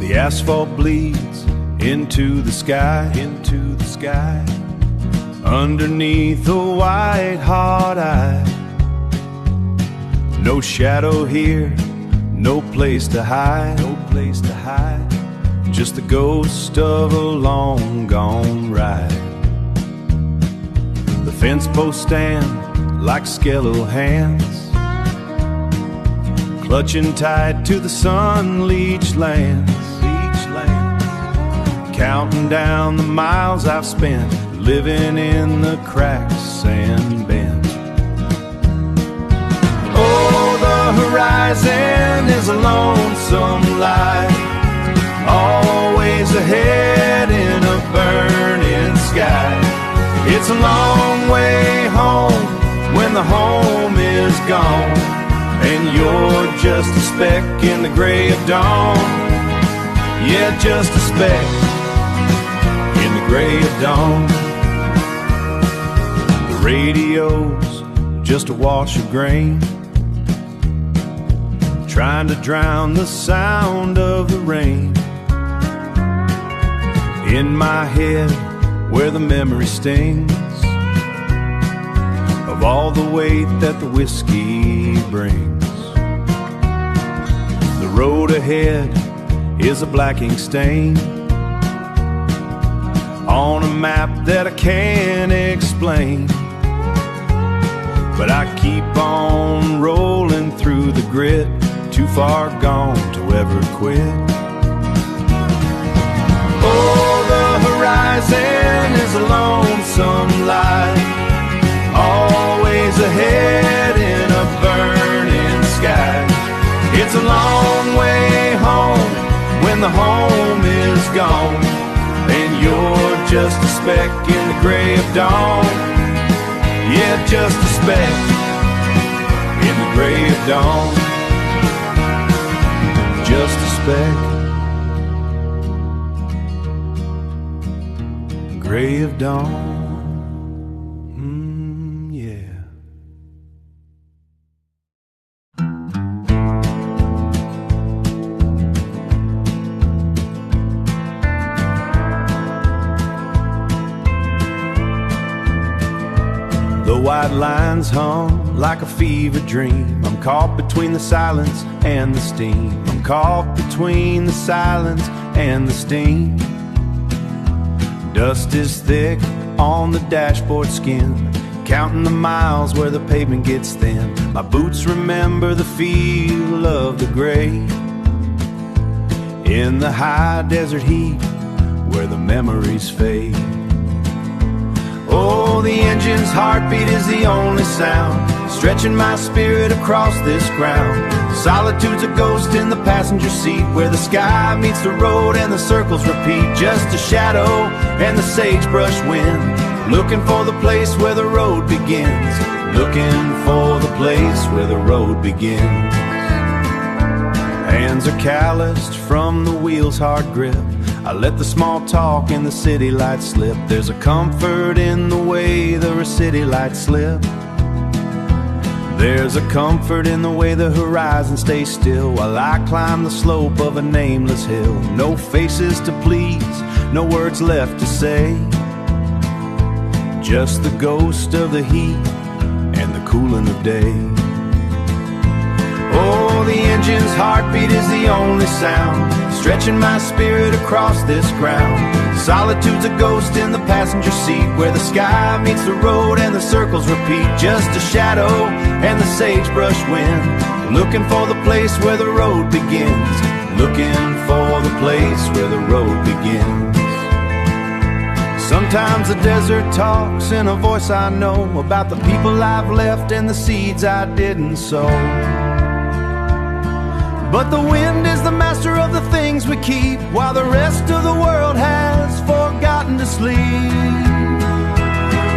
The asphalt bleeds into the sky, underneath a white hot eye. No shadow here, no place to hide, just the ghost of a long gone ride. The fence posts stand like skeletal hands, clutching tight to the sun-leached lands, counting down the miles I've spent, living in the cracks and bends. Oh, the horizon is a lonesome light, always ahead in a burning sky. It's a long way home when the home is gone, and you're just a speck in the gray of dawn. Yeah, just a speck in the gray of dawn. The radio's just a wash of grain, trying to drown the sound of the rain. In my head where the memory stings of all the weight that the whiskey brings. The road ahead is a black ink stain on a map that I can't explain, but I keep on rolling through the grit, too far gone to ever quit. Oh, the horizon is a lonesome light, always ahead in a burning sky. It's a long way home when the home is gone, and you're just a speck in the gray of dawn. Yeah, just a speck in the gray of dawn. Just a speck, gray of dawn. Yeah. The white lines hung like a fever dream. I'm caught between the silence and the steam. I'm caught between the silence and the steam. Dust is thick on the dashboard skin, counting the miles where the pavement gets thin. My boots remember the feel of the gray in the high desert heat where the memories fade. Oh, the engine's heartbeat is the only sound, stretching my spirit across this ground. Solitude's a ghost in the passenger seat, where the sky meets the road and the circles repeat. Just a shadow and the sagebrush wind, looking for the place where the road begins, looking for the place where the road begins. Hands are calloused from the wheel's hard grip. I let the small talk and the city lights slip. There's a comfort in the way the city lights slip. There's a comfort in the way the horizon stays still while I climb the slope of a nameless hill. No faces to please, no words left to say, just the ghost of the heat and the cooling of day. Oh, the engine's heartbeat is the only sound, stretching my spirit across this ground. Solitude's a ghost in the passenger seat, where the sky meets the road and the circles repeat. Just a shadow and the sagebrush wind, looking for the place where the road begins, looking for the place where the road begins. Sometimes the desert talks in a voice I know, about the people I've left and the seeds I didn't sow. But the wind is the master of the things we keep, while the rest of the world has forgotten to sleep.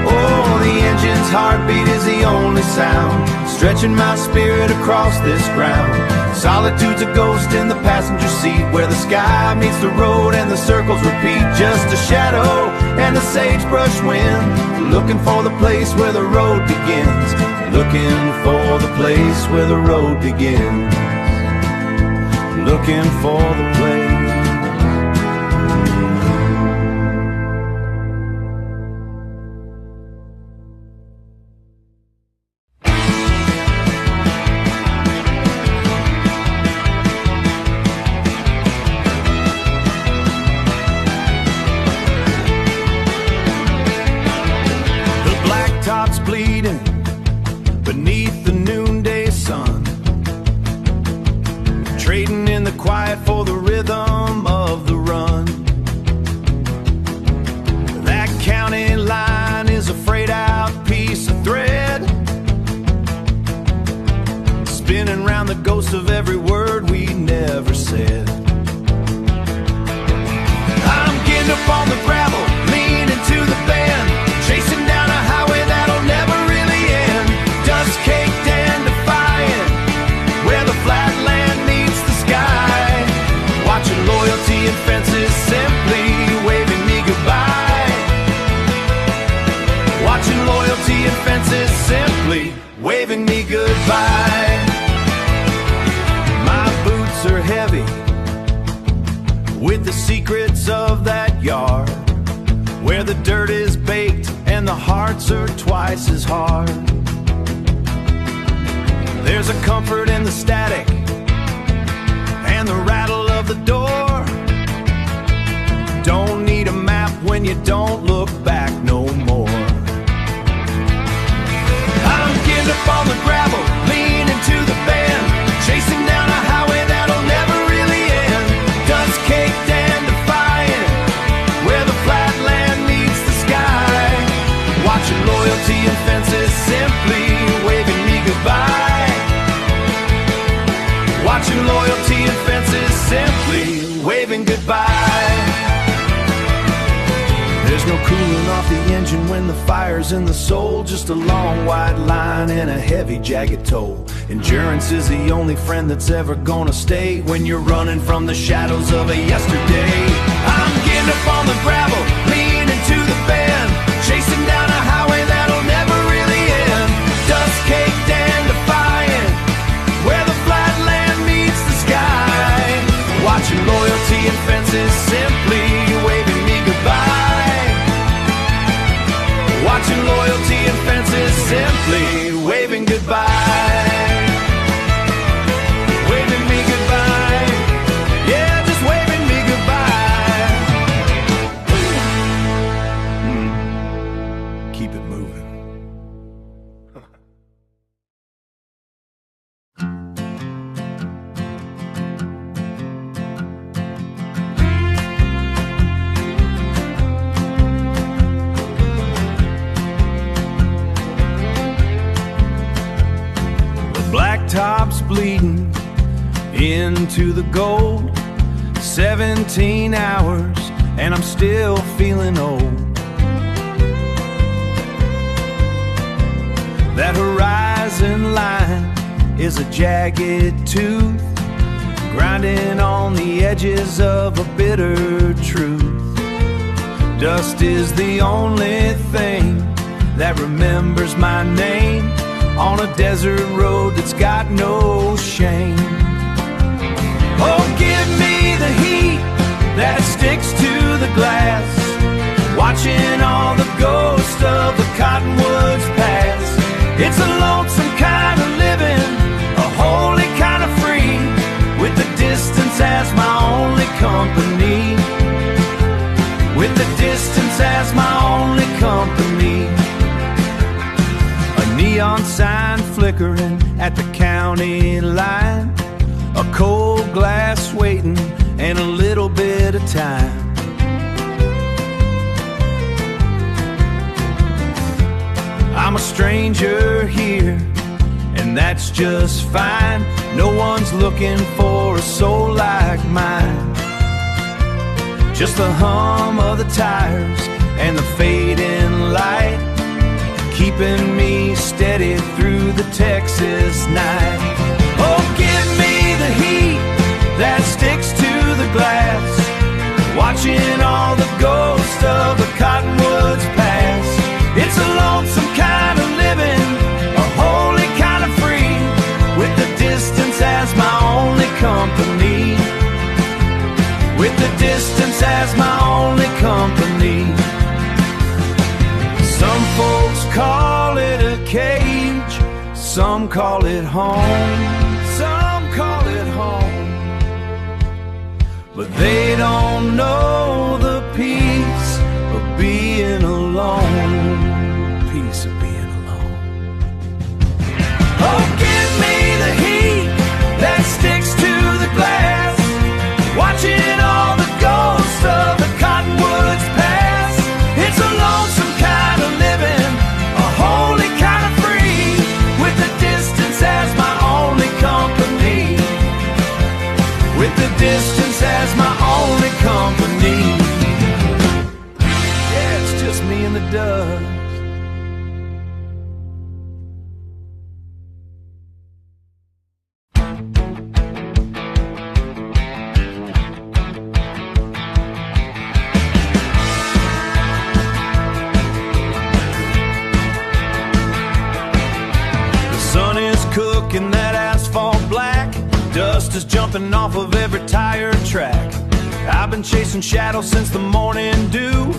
Oh, the engine's heartbeat is the only sound, stretching my spirit across this ground. Solitude's a ghost in the passenger seat, where the sky meets the road and the circles repeat. Just a shadow and a sagebrush wind, looking for the place where the road begins, looking for the place where the road begins, looking for the place bleeding beneath the noonday sun, trading in the quiet for the rhythm of the run. That county line is a frayed out piece of thread, spinning round the ghost of every word we never said. I'm getting up on the gravel, leaning to the bend, chasing down a highway that'll never really end. Dust caked and defiant, where the flat land meets the sky. Watching loyalty and fences simply waving me goodbye. Watching loyalty and fences simply waving me goodbye. My boots are heavy with the secrets of that yard, where the dirt is baked and the hearts are twice as hard. There's a comfort in the static and the rattle of the door. Don't need a map when you don't look back no more. I'm getting up on the gravel, leaning to the bend, chasing down a highway that'll never really end. Dust caked and defiant, where the flat land meets the sky. Watching loyalty and fences simply waving me goodbye. Watching loyalty and fences simply waving goodbye. There's no cooling off the engine when the fire's in the soul, just a long white line and a heavy jagged toe. Endurance is the only friend that's ever gonna stay when you're running from the shadows of a yesterday. I'm getting up on the gravel, leaning to the bend, chasing down a highway that'll never really end. Dust caked and defiant, where the flat land meets the sky. Watching loyalty and fences simply waving me goodbye. Watching loyalty and fences simply waving goodbye. Waving me goodbye. Yeah, just waving me goodbye. Keep it moving. Top's bleeding into the gold. 17 hours and I'm still feeling old. That horizon line is a jagged tooth, grinding on the edges of a bitter truth. Dust is the only thing that remembers my name on a desert road that's got no shame. Oh, give me the heat that sticks to the glass, watching all the ghosts of the cottonwoods pass. It's a lonesome kind of living, a holy kind of free, with the distance as my only company. With the distance as my only company. Neon sign flickering at the county line, a cold glass waiting and a little bit of time. I'm a stranger here, and that's just fine. No one's looking for a soul like mine. Just the hum of the tires and the fading light, keeping me steady through the Texas night. Oh, give me the heat that sticks to the glass, watching all the ghosts of the cottonwoods pass. It's a lonesome kind of living, a holy kind of free, with the distance as my only company. With the distance as my only company. Some folks call it a cage, some call it home, some call it home. But they don't know the peace of being alone. Peace of being alone. making that asphalt black. Dust is jumping off of every tire track. I've been chasing shadows since the morning dew,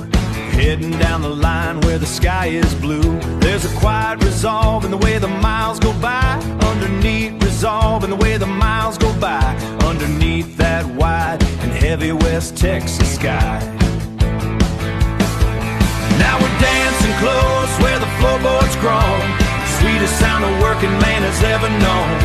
heading down the line where the sky is blue. There's a quiet resolve in the way the miles go by, underneath resolve in the way the miles go by, underneath that wide and heavy West Texas sky. Now we're dancing close where the floorboard's grown, sweetest sound a working man has ever known.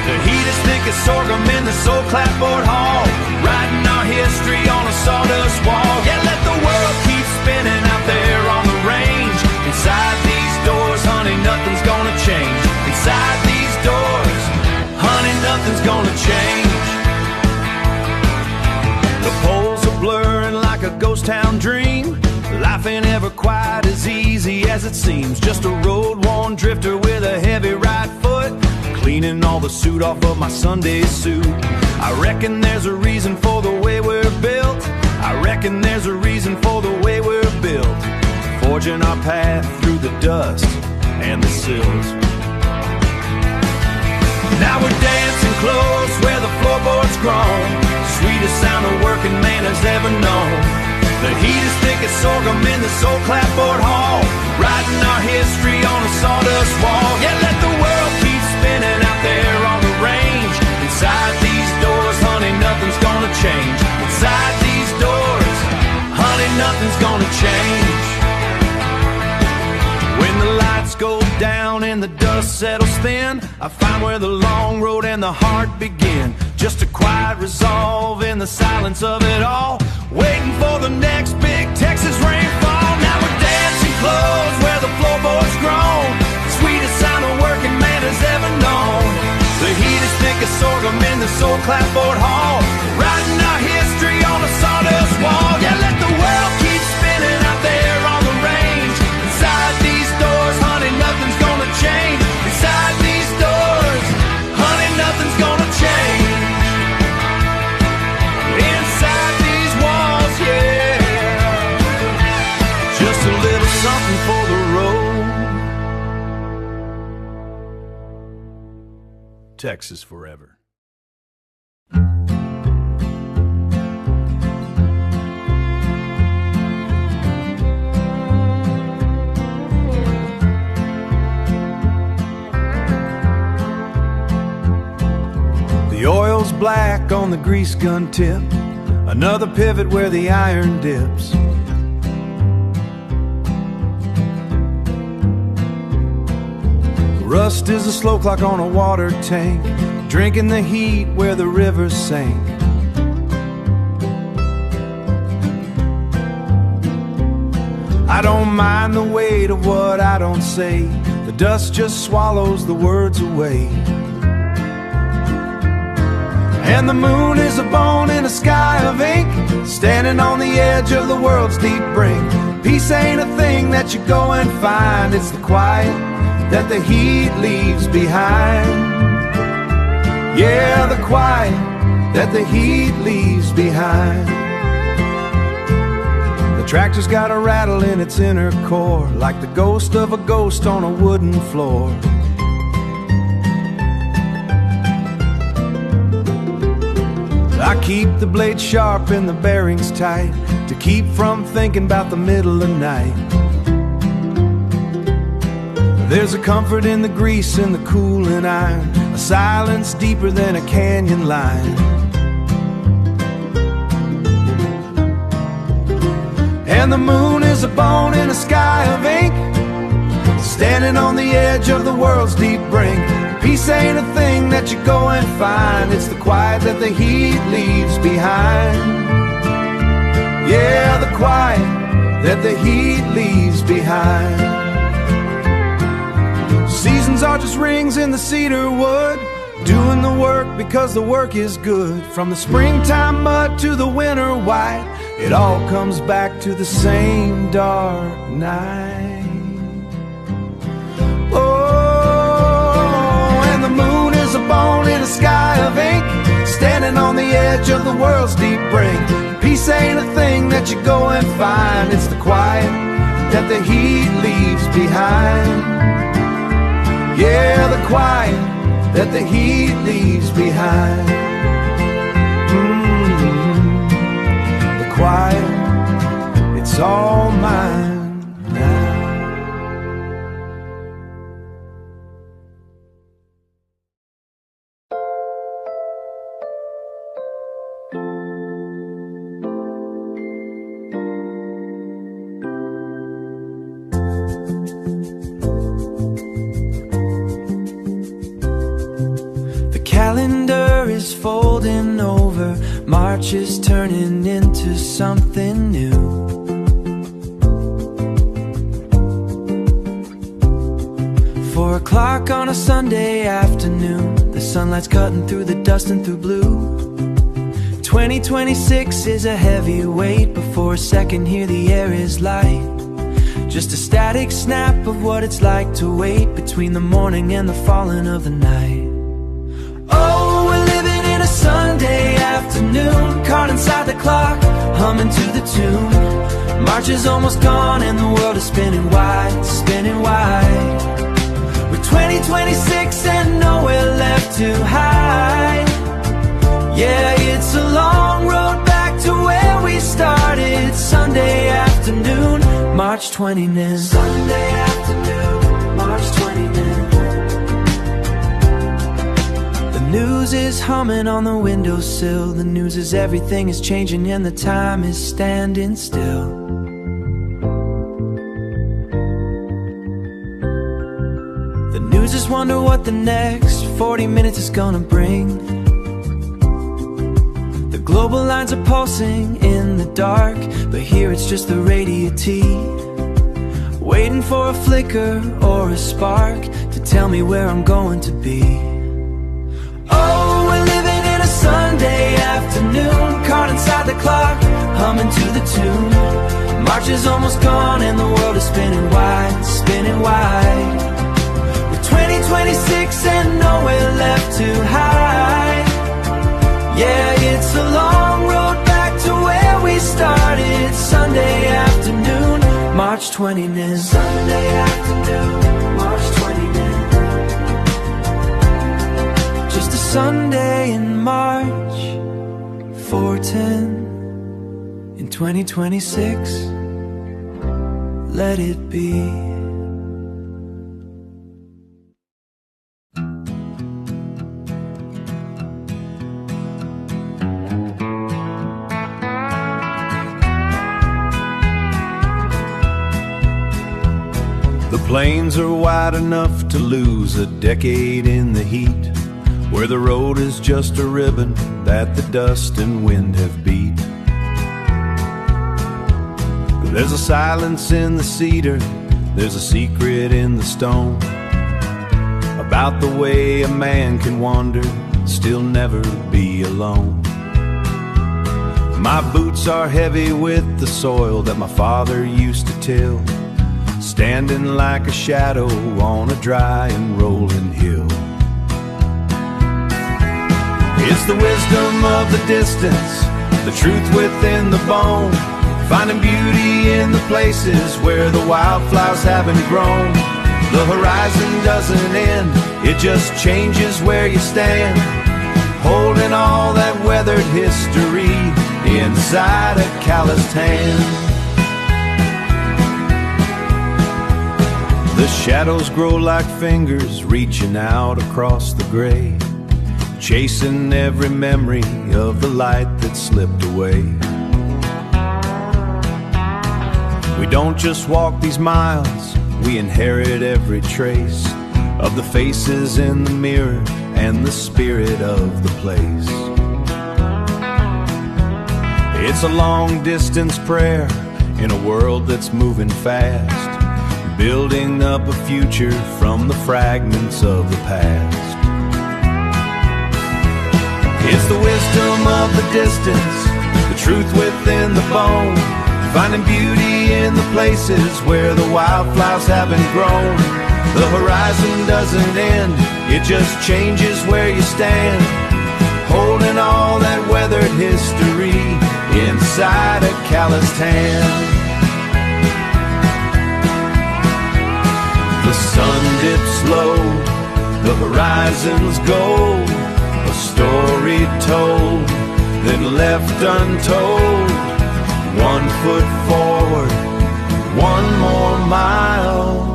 The heat is thick as sorghum in this old clapboard hall, writing our history on a sawdust wall. Yeah, let the world keep spinning out there on the range. Inside these doors, honey, nothing's gonna change. Inside these doors, honey, nothing's gonna change. The poles are blurring like a ghost town dream. Life ain't ever quite as easy as it seems. Just a road-worn drifter with a heavy right foot, cleaning all the soot off of my Sunday suit. I reckon there's a reason for the way we're built. I reckon there's a reason for the way we're built, forging our path through the dust and the silt. Now we're dancing close where the floorboard's grown, sweetest sound a working man has ever known. The heat is thick as sorghum in this old clapboard hall, writing our history on a sawdust wall. Yeah, let the world keep spinning out there on the range. Inside these doors, honey, nothing's gonna change. Inside these doors, honey, nothing's gonna change. When the lights go down and the dust settles thin, I find where the long road and the heart begin. Just a quiet resolve in the silence of it all, waiting for the next big Texas rainfall. Now we're dancing close where the floorboard's grown, sweetest sound a working man has ever known. The heat is thick as sorghum in this old clapboard hall, writing our history on a sawdust wall. Yeah, let the world keep spinning out there on the range. Inside these doors, honey, nothing's gonna change. Inside these doors, honey, nothing's gonna change. Inside these walls, yeah, just a little something for the road. Texas forever. The oil's black on the grease gun tip, another pivot where the iron dips. Rust is a slow clock on a water tank, drinking the heat where the rivers sank. I don't mind the weight of what I don't say, the dust just swallows the words away. And the moon is a bone in a sky of ink, standing on the edge of the world's deep brink. Peace ain't a thing that you go and find, it's the quiet that the heat leaves behind. Yeah, the quiet that the heat leaves behind. The tractor's got a rattle in its inner core, like the ghost of a ghost on a wooden floor. I keep the blade sharp and the bearings tight, to keep from thinking about the middle of the night. There's a comfort in the grease and the cooling iron, a silence deeper than a canyon line. And the moon is a bone in a sky of ink, standing on the edge of the world's deep brink. Peace ain't a thing that you go and find, it's the quiet that the heat leaves behind. Yeah, the quiet that the heat leaves behind. Seasons are just rings in the cedar wood, doing the work because the work is good. From the springtime mud to the winter white, it all comes back to the same dark night. Oh, and the moon is a bone in a sky of ink, standing on the edge of the world's deep brink. Peace ain't a thing that you go and find, it's the quiet that the heat leaves behind. Yeah, the quiet that the heat leaves behind. The quiet, it's all mine now. Calendar is folding over, March is turning into something new. 4 o'clock on a Sunday afternoon, the sunlight's cutting through the dust and through blue. 2026 is a heavy weight, but for a second here the air is light. Just a static snap of what it's like to wait between the morning and the falling of the night. Oh, we're living in a Sunday afternoon, caught inside the clock, humming to the tune. March is almost gone and the world is spinning wide, spinning wide. We're 2026 and nowhere left to hide. Yeah, it's a long road back to where we started. Sunday afternoon, March 29th. Sunday afternoon, March 29th. The news is humming on the windowsill. The news is everything is changing and the time is standing still. The news just wonder what the next 40 minutes is gonna bring. The global lines are pulsing in the dark, but here it's just the radio T, waiting for a flicker or a spark to tell me where I'm going to be. Oh, we're living in a Sunday afternoon, caught inside the clock, humming to the tune. March is almost gone and the world is spinning wide, spinning wide. We're 2026 and nowhere left to hide. Yeah, it's a long road back to where we started. Sunday afternoon, March 29th. Sunday afternoon, March 29th. Just a Sunday in March, 410 in 2026. Let it be. The plains are wide enough to lose a decade in the heat, where the road is just a ribbon that the dust and wind have beat. There's a silence in the cedar, there's a secret in the stone, about the way a man can wander, still never be alone. My boots are heavy with the soil that my father used to till, standing like a shadow on a dry and rolling hill. It's the wisdom of the distance, the truth within the bone, finding beauty in the places where the wildflowers haven't grown. The horizon doesn't end, it just changes where you stand, holding all that weathered history inside a calloused hand. The shadows grow like fingers reaching out across the gray, chasing every memory of the light that slipped away. We don't just walk these miles, we inherit every trace of the faces in the mirror and the spirit of the place. It's a long distance prayer in a world that's moving fast, building up a future from the fragments of the past. It's the wisdom of the distance, the truth within the bone, finding beauty in the places where the wildflowers haven't grown. The horizon doesn't end, it just changes where you stand, holding all that weathered history inside a calloused hand. The sun dips low, the horizon's gold, a story told, then left untold. 1 foot forward, 1 more mile.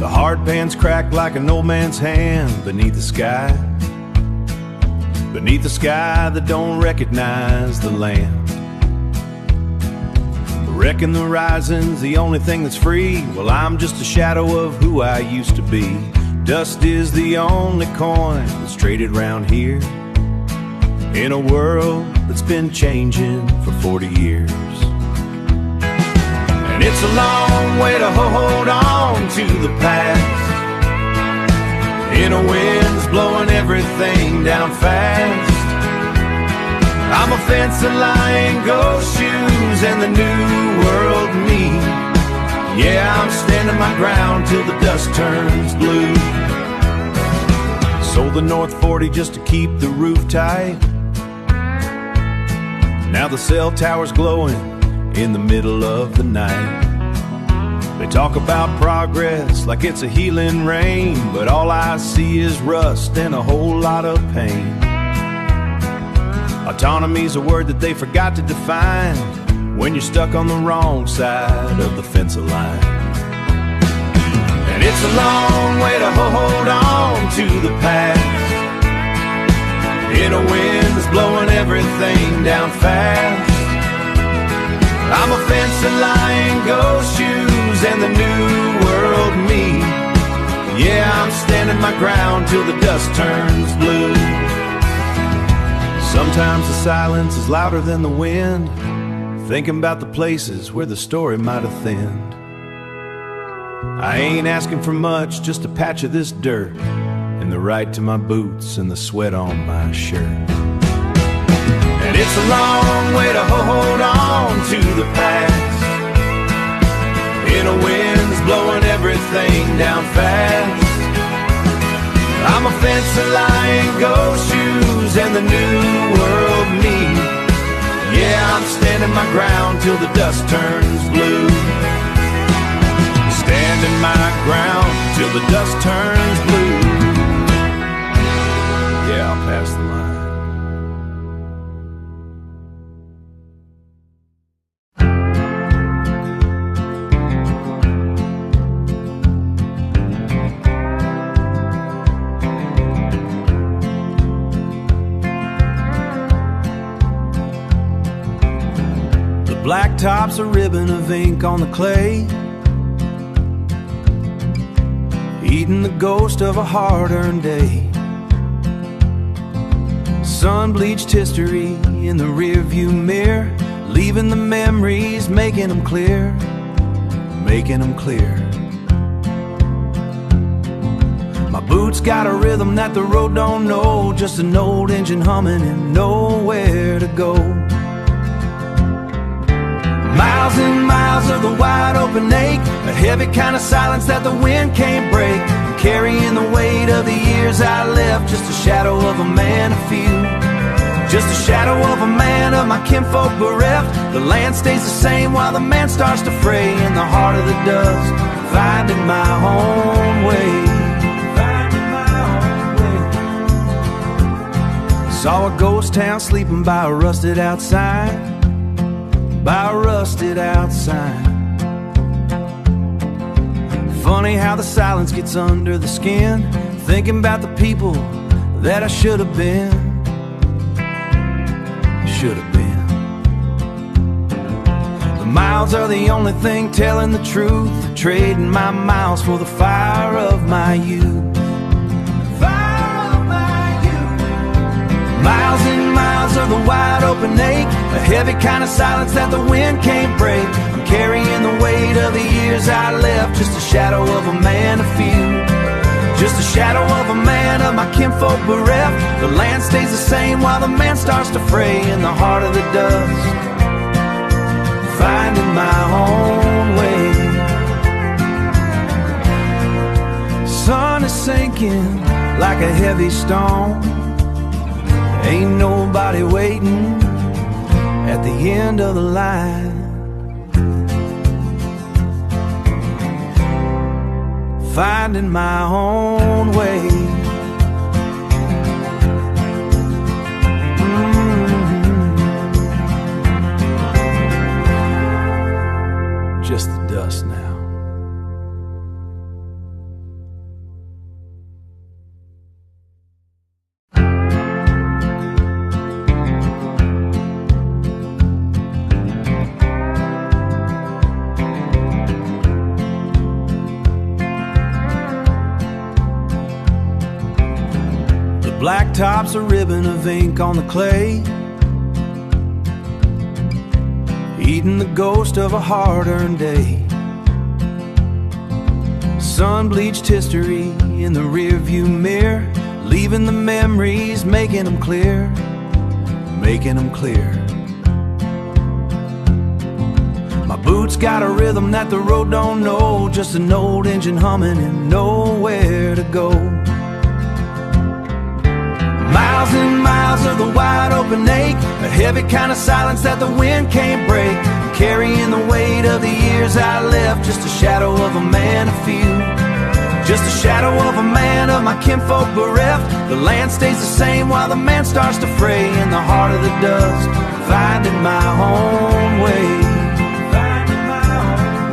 Hard pans crack like an old man's hand beneath the sky that don't recognize the land. Reckon the horizon's the only thing that's free. Well, I'm just a shadow of who I used to be. Dust is the only coin that's traded round here, in a world that's been changing for 40 years. And it's a long way to hold on to the past, in a wind's blowing everything down fast. I'm a fence and lying ghost shoes and the new world me. Yeah, I'm standing my ground till the dust turns blue. Sold the North 40 just to keep the roof tight. Now the cell tower's glowing in the middle of the night. They talk about progress like it's a healing rain, but all I see is rust and a whole lot of pain. Autonomy's a word that they forgot to define when you're stuck on the wrong side of the fence line. And it's a long way to hold on to the past, in a wind that's blowing everything down fast. I'm a fence and lying ghost shoes and the new world me. Yeah, I'm standing my ground till the dust turns blue. Sometimes the silence is louder than the wind, thinking about the places where the story might have thinned. I ain't asking for much, just a patch of this dirt, and the right to my boots and the sweat on my shirt. And it's a long way to hold on to the past, in a wind's blowing everything down fast. I'm a fence and lying ghost shoes and the new world me. Yeah, I'm standing my ground till the dust turns blue. Standing my ground till the dust turns blue. Yeah, I'll pass the line. Blacktop's a ribbon of ink on the clay, eating the ghost of a hard-earned day. Sun-bleached history in the rearview mirror, leaving the memories, making them clear, making them clear. My boots got a rhythm that the road don't know, just an old engine humming and nowhere to go. Miles and miles of the wide open ache, a heavy kind of silence that the wind can't break. I'm carrying the weight of the years I left, just a shadow of a man of few, just a shadow of a man of my kinfolk bereft. The land stays the same while the man starts to fray in the heart of the dust, finding my own way, finding my own way. Saw a ghost town sleeping by a rusted out sign, by a rusted out sign. Funny how the silence gets under the skin, thinking about the people that I should have been, should have been. The miles are the only thing telling the truth, trading my miles for the fire of my youth. Miles and miles of the wide open ache, a heavy kind of silence that the wind can't break. I'm carrying the weight of the years I left, just a shadow of a man of few, just a shadow of a man of my kinfolk bereft. The land stays the same while the man starts to fray in the heart of the dust, finding my own way. Sun is sinking like a heavy stone. Ain't nobody waiting at the end of the line. Finding my own way. Just the dust now. Blacktop's a ribbon of ink on the clay, eating the ghost of a hard-earned day. Sun-bleached history in the rearview mirror, leaving the memories, making them clear, making them clear. My boots got a rhythm that the road don't know, just an old engine humming and nowhere to go. Miles and miles of the wide open ache, a heavy kind of silence that the wind can't break. I'm carrying the weight of the years I left, just a shadow of a man, a few. Just a shadow of a man, of my kinfolk bereft. The land stays the same while the man starts to fray in the heart of the dust, finding my own way. Finding my own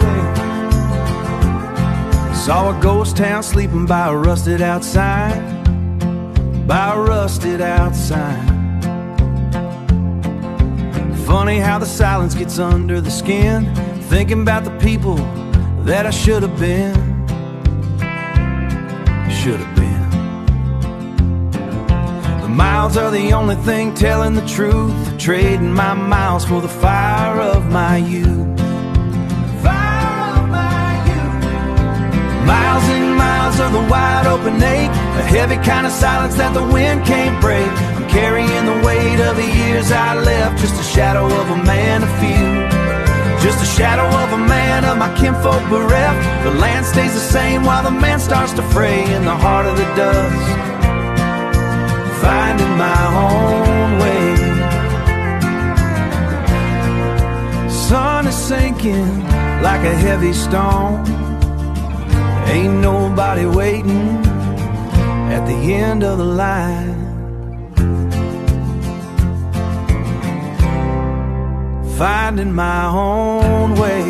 way. Saw a ghost town sleeping by a rusted out sign, by a rusted out sign. Funny how the silence gets under the skin, thinking about the people that I should have been. Should have been. The miles are the only thing telling the truth, trading my miles for the fire of my youth. Fire of my youth. Miles and miles of the wide open ache, a heavy kind of silence that the wind can't break. I'm carrying the weight of the years I left, just a shadow of a man, a few. Just a shadow of a man, of my kinfolk bereft. The land stays the same while the man starts to fray in the heart of the dust, finding my own way. Sun is sinking like a heavy stone. Ain't nobody waiting at the end of the line. Finding my own way.